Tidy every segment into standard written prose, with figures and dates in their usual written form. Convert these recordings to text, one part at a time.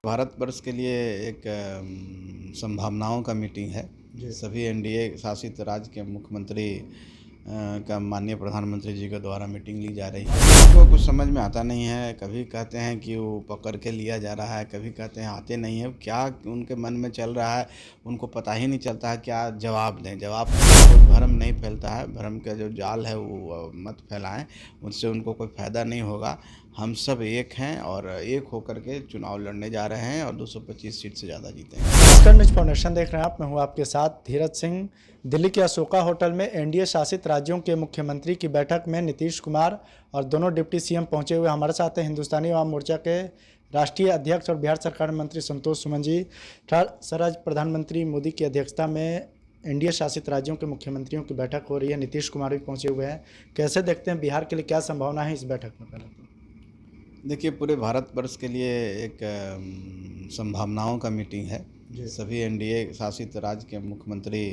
भारतवर्ष के लिए एक संभावनाओं का मीटिंग है। सभी एनडीए शासित राज्य के मुख्यमंत्री का माननीय प्रधानमंत्री जी के द्वारा मीटिंग ली जा रही है। उनको कुछ समझ में आता नहीं है, कभी कहते हैं कि वो पकड़ के लिया जा रहा है, कभी कहते हैं आते नहीं है। क्या उनके मन में चल रहा है उनको पता ही नहीं चलता है, क्या जवाब दें। जवाब कोई भ्रम नहीं फैलता है, भ्रम का जो जाल है वो मत फैलाएं, उससे उनको कोई फ़ायदा नहीं होगा। हम सब एक हैं और एक होकर के चुनाव लड़ने जा रहे हैं और 225 सीट से ज़्यादा जीतेंगे। नमस्कार, न्यूज़ फाउंडेशन देख रहे हैं आप। मैं हूं आपके साथ धीरज सिंह। दिल्ली के अशोका होटल में एनडीए शासित राज्यों के मुख्यमंत्री की बैठक में नीतीश कुमार और दोनों डिप्टी सीएम पहुंचे हुए हमारे साथ हैं हिंदुस्तानी आवाम मोर्चा के राष्ट्रीय अध्यक्ष और बिहार सरकार मंत्री संतोष सुमन जी। सर, आज प्रधानमंत्री मोदी की अध्यक्षता में एनडीए शासित राज्यों के मुख्यमंत्रियों की बैठक हो रही है, नीतीश कुमार भी पहुँचे हुए हैं। कैसे देखते हैं बिहार के लिए क्या संभावना है इस बैठक में? देखिए, पूरे भारतवर्ष के लिए एक संभावनाओं का मीटिंग है। सभी एनडीए शासित राज्य के मुख्यमंत्री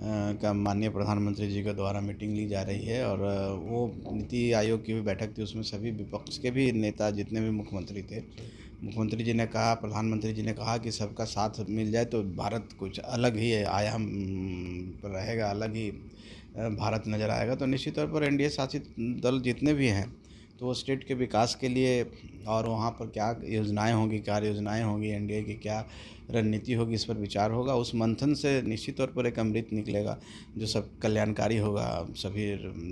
का माननीय प्रधानमंत्री जी के द्वारा मीटिंग ली जा रही है और वो नीति आयोग की भी बैठक थी, उसमें सभी विपक्ष के भी नेता जितने भी मुख्यमंत्री थे, मुख्यमंत्री जी ने कहा, प्रधानमंत्री जी ने कहा कि सबका साथ मिल जाए तो भारत कुछ अलग ही आयाम पर रहेगा, अलग ही भारत नज़र आएगा। तो निश्चित तौर पर एनडीए शासित दल जितने भी हैं तो वो स्टेट के विकास के लिए और वहाँ पर क्या योजनाएं होंगी, कार्य योजनाएं होंगी, एनडीए की क्या रणनीति होगी, इस पर विचार होगा। उस मंथन से निश्चित तौर पर एक अमृत निकलेगा जो सब कल्याणकारी होगा, सभी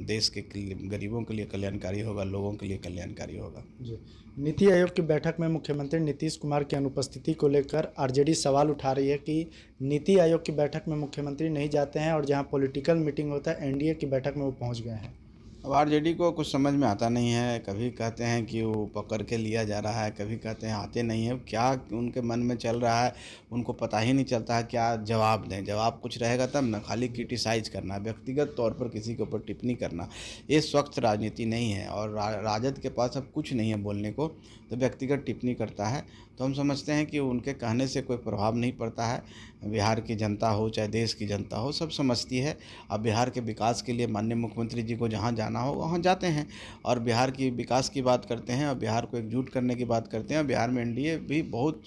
देश के गरीबों के लिए कल्याणकारी होगा, लोगों के लिए कल्याणकारी होगा। जी, नीति आयोग की बैठक में मुख्यमंत्री नीतीश कुमार की अनुपस्थिति को लेकर आरजेडी सवाल उठा रही है कि नीति आयोग की बैठक में मुख्यमंत्री नहीं जाते हैं और जहां पॉलिटिकल मीटिंग होता है एनडीए की बैठक में वो पहुंच गए हैं। अब आरजेडी को कुछ समझ में आता नहीं है, कभी कहते हैं कि वो पकड़ के लिया जा रहा है, कभी कहते हैं आते नहीं है। क्या उनके मन में चल रहा है उनको पता ही नहीं चलता है, क्या जवाब दें। जवाब कुछ रहेगा तब ना, खाली क्रिटिसाइज करना, व्यक्तिगत तौर पर किसी के ऊपर टिप्पणी करना, ये स्वच्छ राजनीति नहीं है। और राजद के पास अब कुछ नहीं है बोलने को, तो व्यक्तिगत टिप्पणी करता है। तो हम समझते हैं कि उनके कहने से कोई प्रभाव नहीं पड़ता है। बिहार की जनता हो चाहे देश की जनता हो, सब समझती है। अब बिहार के विकास के लिए माननीय मुख्यमंत्री जी को जहाँ जाना हो वहाँ जाते हैं और बिहार की विकास की बात करते हैं और बिहार को एकजुट करने की बात करते हैं। और बिहार में एनडीए भी बहुत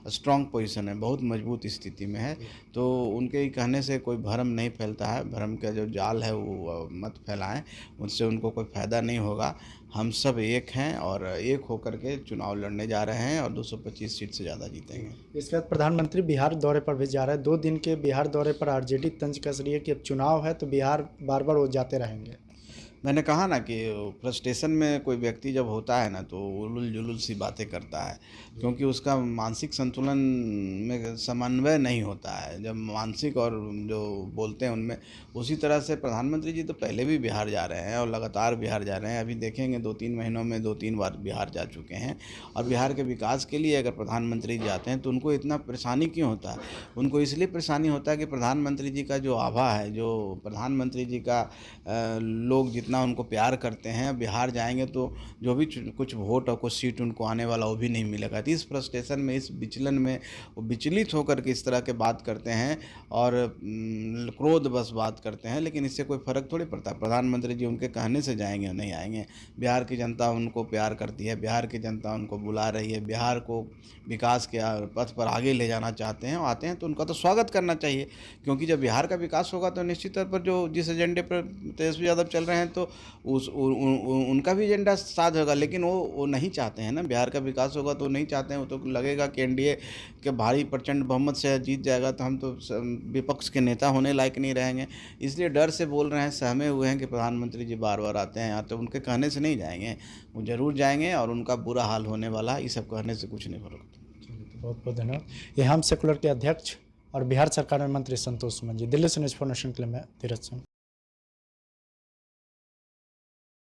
स्ट्रॉन्ग पोजीशन है, बहुत मजबूत स्थिति में है। तो उनके कहने से कोई भ्रम नहीं फैलता है, भ्रम का जो जाल है वो मत फैलाएं, उससे उनको कोई फ़ायदा नहीं होगा। हम सब एक हैं और एक होकर के चुनाव लड़ने जा रहे हैं और 225 सीट से ज़्यादा जीतेंगे। इसके बाद प्रधानमंत्री बिहार दौरे पर भी जा रहे हैं। 2 दिन के बिहार दौरे पर आरजेडी तंज कस रही है कि अब चुनाव है तो बिहार बार बार वो जाते रहेंगे। मैंने कहा ना कि फ्रस्ट्रेशन में कोई व्यक्ति जब होता है ना तो उलूल जुलूल सी बातें करता है, क्योंकि उसका मानसिक संतुलन में समन्वय नहीं होता है। जब मानसिक और जो बोलते हैं उनमें, उसी तरह से प्रधानमंत्री जी तो पहले भी बिहार जा रहे हैं और लगातार बिहार जा रहे हैं। अभी देखेंगे 2-3 महीनों में 2-3 बार बिहार जा चुके हैं। और बिहार के विकास के लिए अगर प्रधानमंत्री जाते हैं तो उनको इतना परेशानी क्यों होता है? उनको इसलिए परेशानी होता है कि प्रधानमंत्री जी का जो आभा है, जो प्रधानमंत्री जी का लोग जितना उनको प्यार करते हैं, बिहार जाएंगे तो जो भी कुछ वोट और कुछ सीट उनको आने वाला वो भी नहीं मिलेगा। तो इस फ्रस्ट्रेशन में, इस विचलन में वो विचलित होकर के इस तरह के बात करते हैं और क्रोध बस बात करते हैं, लेकिन इससे कोई फ़र्क थोड़ी पड़ता। प्रधानमंत्री जी उनके कहने से जाएंगे और नहीं आएंगे। बिहार की जनता उनको प्यार करती है, बिहार की जनता उनको बुला रही है, बिहार को विकास के पथ पर आगे ले जाना चाहते हैं। आते हैं तो उनका तो स्वागत करना चाहिए, क्योंकि जब बिहार का विकास होगा तो निश्चित तौर पर जो जिस एजेंडे पर तेजस्वी यादव चल रहे हैं तो उनका भी एजेंडा साथ होगा। लेकिन वो नहीं चाहते हैं ना, बिहार का विकास होगा तो नहीं चाहते हैं। वो तो लगेगा कि एनडीए के भारी प्रचंड बहुमत से जीत जाएगा तो हम तो विपक्ष के नेता होने लायक नहीं रहेंगे। इसलिए डर से बोल रहे हैं, सहमे हुए हैं कि प्रधानमंत्री जी बार बार आते हैं यहाँ, तो उनके कहने से नहीं जाएंगे, वो ज़रूर जाएंगे और उनका बुरा हाल होने वाला है। ये सब कहने से कुछ नहीं होगा। बहुत बहुत धन्यवाद। ये हम सेकुलर के अध्यक्ष और बिहार सरकार में मंत्री संतोष सुमन जी। दिल्ली से न्यूज़ फाउंडेशन के लिए मैं धीरज सिंह।